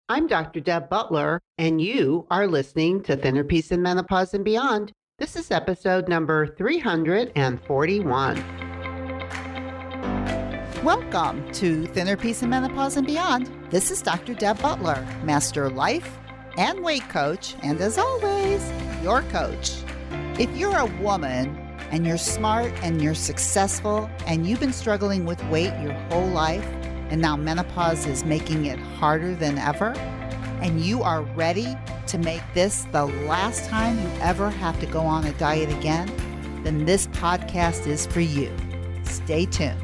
I'm Dr. Deb Butler, and you are listening to Thinner Peace in Menopause and Beyond. This is episode number 341. Welcome to Thinner Peace in Menopause and Beyond. This is Dr. Deb Butler, Master Life and Weight Coach, and as always, your coach. If you're a woman and you're smart and you're successful and you've been struggling with weight your whole life, and now menopause is making it harder than ever, and you are ready to make this the last time you ever have to go on a diet again, then this podcast is for you. Stay tuned.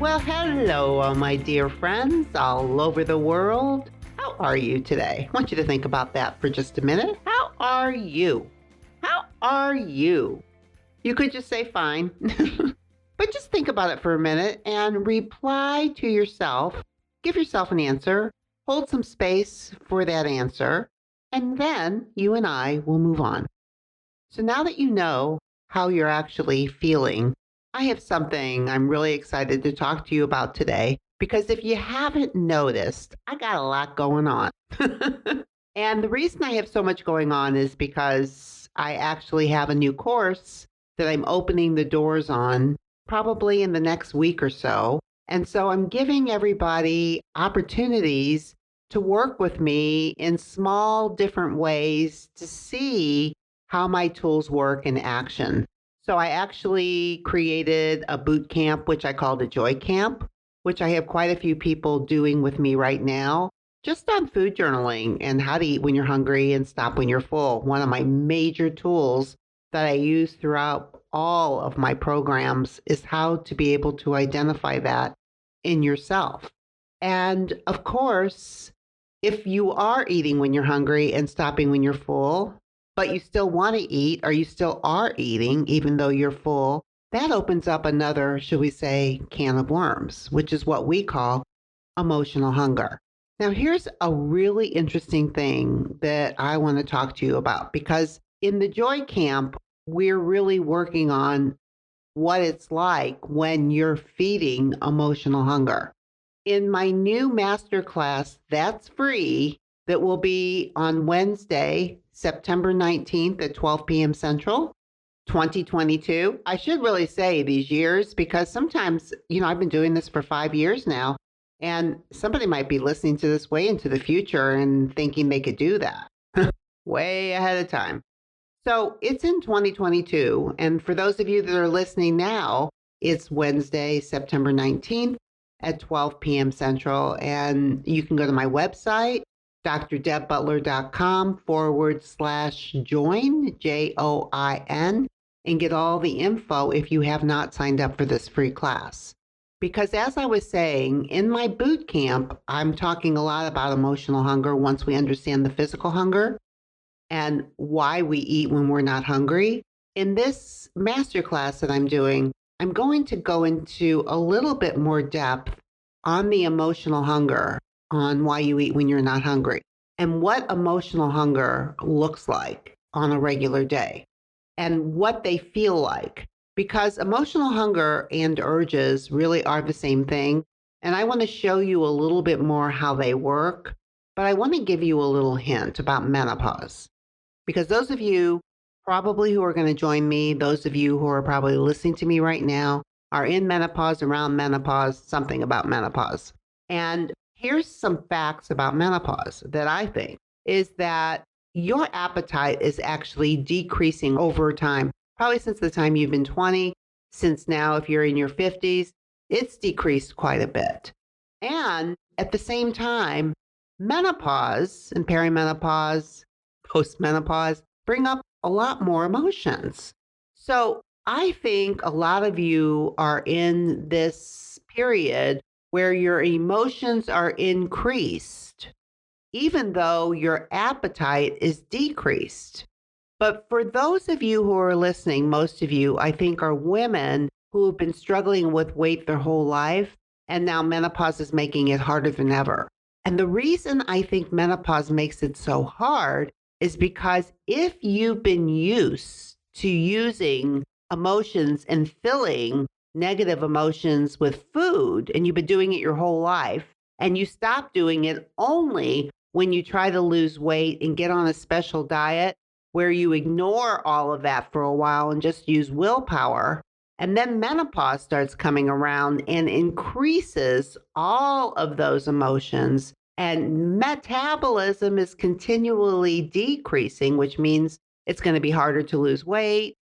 Well, hello, all my dear friends all over the world. How are you today? I want you to think about that for just a minute. How are you? How are you? You could just say fine. But just think about it for a minute and reply to yourself. Give yourself an answer. Hold some space for that answer. And then you and I will move on. So now that you know how you're actually feeling, I have something I'm really excited to talk to you about today. Because if you haven't noticed, I got a lot going on. And the reason I have so much going on is because I actually have a new course that I'm opening the doors on probably in the next week or so. And so I'm giving everybody opportunities to work with me in small, different ways to see how my tools work in action. So I actually created a boot camp, which I called a Joy Camp, which I have quite a few people doing with me right now, just on food journaling and how to eat when you're hungry and stop when you're full. One of my major tools that I use throughout all of my programs is how to be able to identify that in yourself. And of course, if you are eating when you're hungry and stopping when you're full, but you still want to eat or you still are eating even though you're full, that opens up another, should we say, can of worms, which is what we call emotional hunger. Now, here's a really interesting thing that I want to talk to you about, because in the Joy Camp, we're really working on what it's like when you're feeding emotional hunger. In my new Masterclass, that's free, that will be on Wednesday, September 19th at 12 p.m. Central, 2022. I should really say these years because sometimes, I've been doing this for 5 years now, and somebody might be listening to this way into the future and thinking they could do that way ahead of time. So it's in 2022. And for those of you that are listening now, it's Wednesday, September 19th at 12 p.m. Central. And you can go to my website, drdebbutler.com/join, JOIN, and get all the info if you have not signed up for this free class. Because as I was saying, in my boot camp, I'm talking a lot about emotional hunger once we understand the physical hunger and why we eat when we're not hungry. In this masterclass that I'm doing, I'm going to go into a little bit more depth on the emotional hunger, on why you eat when you're not hungry, and what emotional hunger looks like on a regular day, and what they feel like. Because emotional hunger and urges really are the same thing. And I want to show you a little bit more how they work, but I want to give you a little hint about menopause. Because those of you probably who are going to join me, those of you who are probably listening to me right now, are in menopause, around menopause, something about menopause. And here's some facts about menopause that I think is that your appetite is actually decreasing over time, probably since the time you've been 20, since now if you're in your 50s, it's decreased quite a bit. And at the same time, menopause and perimenopause, postmenopause bring up a lot more emotions. So I think a lot of you are in this period where your emotions are increased, even though your appetite is decreased. But for those of you who are listening, most of you, I think, are women who have been struggling with weight their whole life, and now menopause is making it harder than ever. And the reason I think menopause makes it so hard is because if you've been used to using emotions and filling negative emotions with food, and you've been doing it your whole life, And you stop doing it only when you try to lose weight and get on a special diet where you ignore all of that for a while and just use willpower. And then menopause starts coming around and increases all of those emotions. And metabolism is continually decreasing, which means it's going to be harder to lose weight.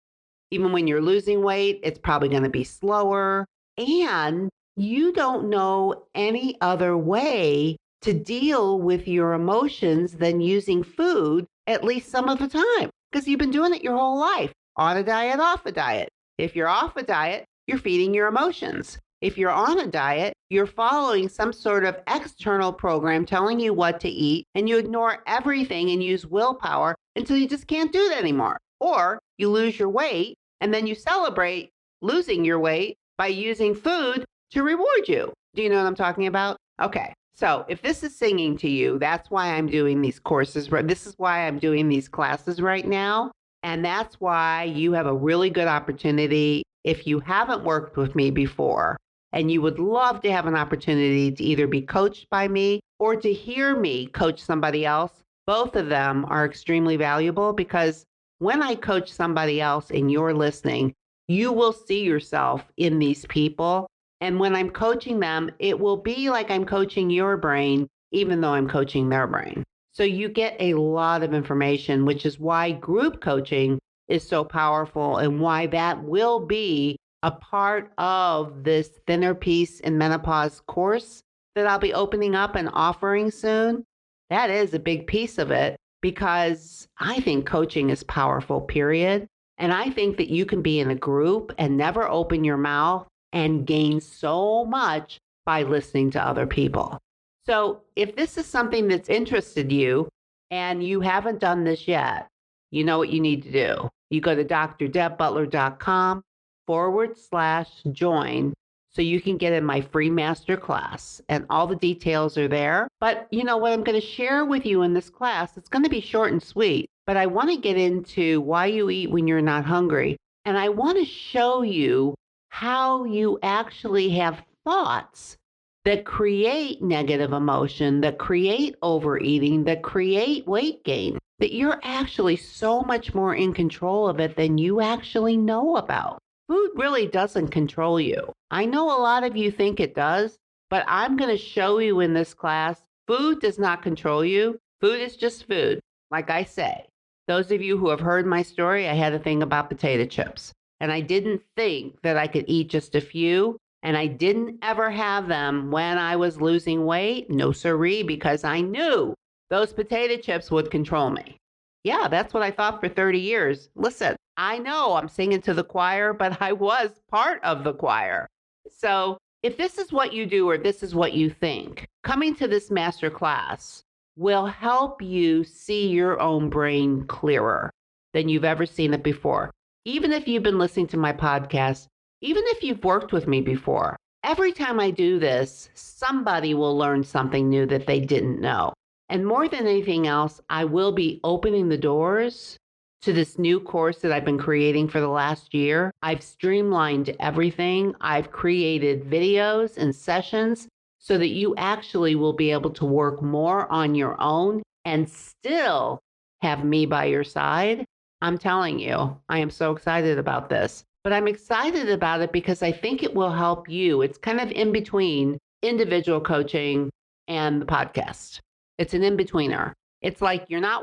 Even when you're losing weight, it's probably going to be slower. And you don't know any other way to deal with your emotions than using food at least some of the time, because you've been doing it your whole life, on a diet, off a diet. If you're off a diet, you're feeding your emotions. If you're on a diet, you're following some sort of external program telling you what to eat, and you ignore everything and use willpower until you just can't do it anymore. Or you lose your weight and then you celebrate losing your weight by using food to reward you. Do you know what I'm talking about? Okay. So if this is singing to you, that's why I'm doing these courses. This is why I'm doing these classes right now. And that's why you have a really good opportunity if you haven't worked with me before and you would love to have an opportunity to either be coached by me or to hear me coach somebody else. Both of them are extremely valuable because when I coach somebody else and you're listening, you will see yourself in these people. And when I'm coaching them, it will be like I'm coaching your brain, even though I'm coaching their brain. So you get a lot of information, which is why group coaching is so powerful and why that will be a part of this Thinner Peace in Menopause course that I'll be opening up and offering soon. That is a big piece of it because I think coaching is powerful, period. And I think that you can be in a group and never open your mouth and gain so much by listening to other people. So if this is something that's interested you and you haven't done this yet, you know what you need to do. You go to drdebbutler.com/join so you can get in my free masterclass, and all the details are there. But you know what I'm going to share with you in this class, it's going to be short and sweet, but I want to get into why you eat when you're not hungry. And I want to show you how you actually have thoughts that create negative emotion, that create overeating, that create weight gain, that you're actually so much more in control of it than you actually know about. Food really doesn't control you. I know a lot of you think it does, but I'm going to show you in this class, food does not control you. Food is just food. Like I say, those of you who have heard my story, I had a thing about potato chips, and I didn't think that I could eat just a few. And I didn't ever have them when I was losing weight. No siree, because I knew those potato chips would control me. Yeah, that's what I thought for 30 years. Listen, I know I'm singing to the choir, but I was part of the choir. So if this is what you do or this is what you think, coming to this master class will help you see your own brain clearer than you've ever seen it before. Even if you've been listening to my podcast, even if you've worked with me before, every time I do this, somebody will learn something new that they didn't know. And more than anything else, I will be opening the doors to this new course that I've been creating for the last year. I've streamlined everything. I've created videos and sessions so that you actually will be able to work more on your own and still have me by your side. I'm telling you, I am so excited about this. But I'm excited about it because I think it will help you. It's kind of in between individual coaching and the podcast. It's an in-betweener. It's like you're not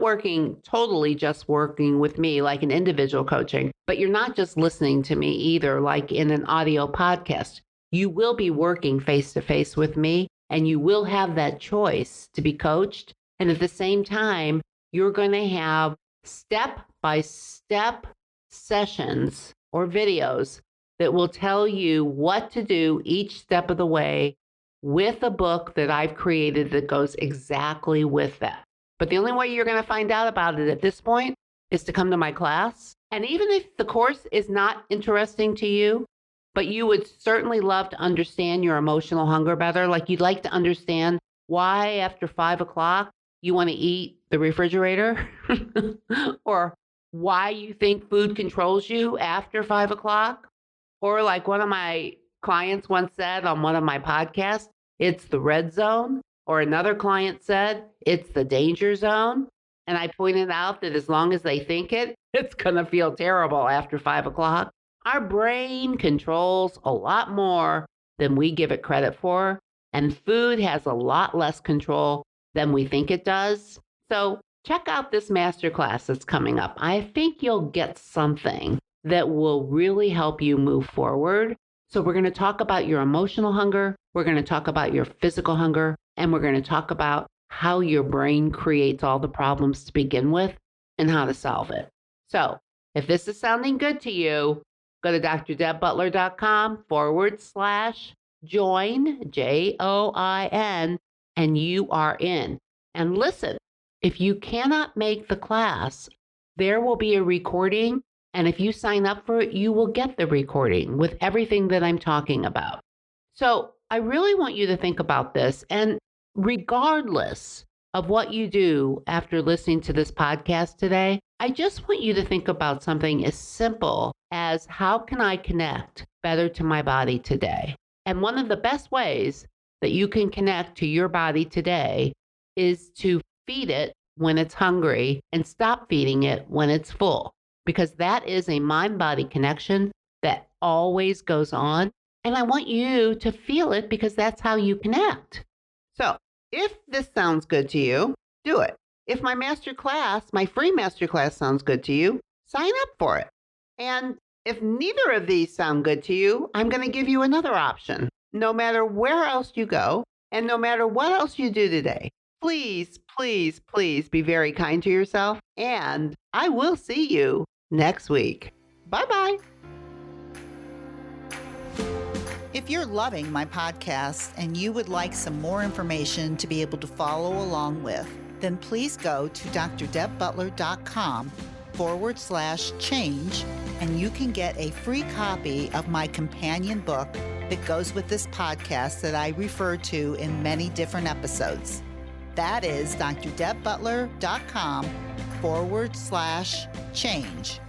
totally just working with me like an individual coaching, but you're not just listening to me either like in an audio podcast. You will be working face-to-face with me, and you will have that choice to be coached. And at the same time, you're going to have step-by-step sessions or videos that will tell you what to do each step of the way with a book that I've created that goes exactly with that. But the only way you're going to find out about it at this point is to come to my class. And even if the course is not interesting to you, but you would certainly love to understand your emotional hunger better, like you'd like to understand why after 5 o'clock you want to eat the refrigerator or why you think food controls you after 5 o'clock. Or like one of my clients once said on one of my podcasts, it's the red zone, or another client said it's the danger zone. And I pointed out that as long as they think it, it's going to feel terrible after 5 o'clock. Our brain controls a lot more than we give it credit for, and food has a lot less control than we think it does. So check out this masterclass that's coming up. I think you'll get something that will really help you move forward. So we're going to talk about your emotional hunger, we're going to talk about your physical hunger, and we're going to talk about how your brain creates all the problems to begin with and how to solve it. So if this is sounding good to you, go to drdebbutler.com/join, JOIN, and you are in. And listen, if you cannot make the class, there will be a recording. And if you sign up for it, you will get the recording with everything that I'm talking about. So I really want you to think about this. And regardless of what you do after listening to this podcast today, I just want you to think about something as simple as how can I connect better to my body today? And one of the best ways that you can connect to your body today is to feed it when it's hungry and stop feeding it when it's full, because that is a mind-body connection that always goes on. And I want you to feel it because that's how you connect. So if this sounds good to you, do it. If my masterclass, my free masterclass sounds good to you, sign up for it. And if neither of these sound good to you, I'm going to give you another option. No matter where else you go and no matter what else you do today, please, please, please be very kind to yourself. And I will see you next week. Bye-bye. If you're loving my podcast and you would like some more information to be able to follow along with, then please go to drdebbutler.com/change and you can get a free copy of my companion book that goes with this podcast that I refer to in many different episodes. That is drdebbutler.com/change. CHANGE.